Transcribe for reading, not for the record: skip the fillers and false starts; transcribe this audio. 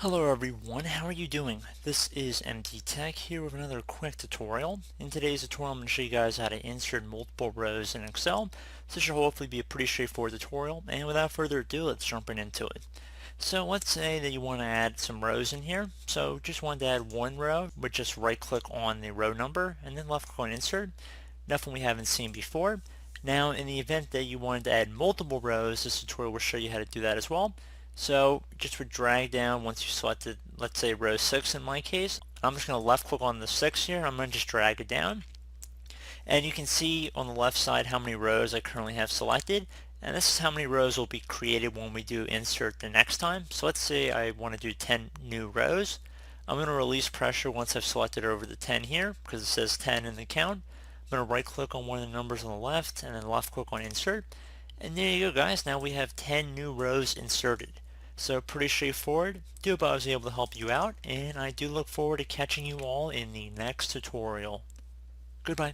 Hello everyone, how are you doing? This is MD Tech here with another quick tutorial. In today's tutorial I'm going to show you guys how to insert multiple rows in Excel. This should hopefully be a pretty straightforward tutorial, and without further ado, let's jump right into it. So let's say that you want to add some rows in here. So just wanted to add one row, but just right click on the row number and then left click on insert. Nothing we haven't seen before. Now in the event that you wanted to add multiple rows, this tutorial will show you how to do that as well. So just would drag down once you selected, let's say row 6 in my case. I'm just going to left click on the 6 here. I'm going to just drag it down. And you can see on the left side how many rows I currently have selected. And this is how many rows will be created when we do insert the next time. So let's say I want to do 10 new rows. I'm going to release pressure once I've selected over the 10 here because it says 10 in the count. I'm going to right click on one of the numbers on the left and then left click on insert. And there you go guys, now we have 10 new rows inserted. So pretty straightforward. Do hope I was able to help you out, and I do look forward to catching you all in the next tutorial. Goodbye.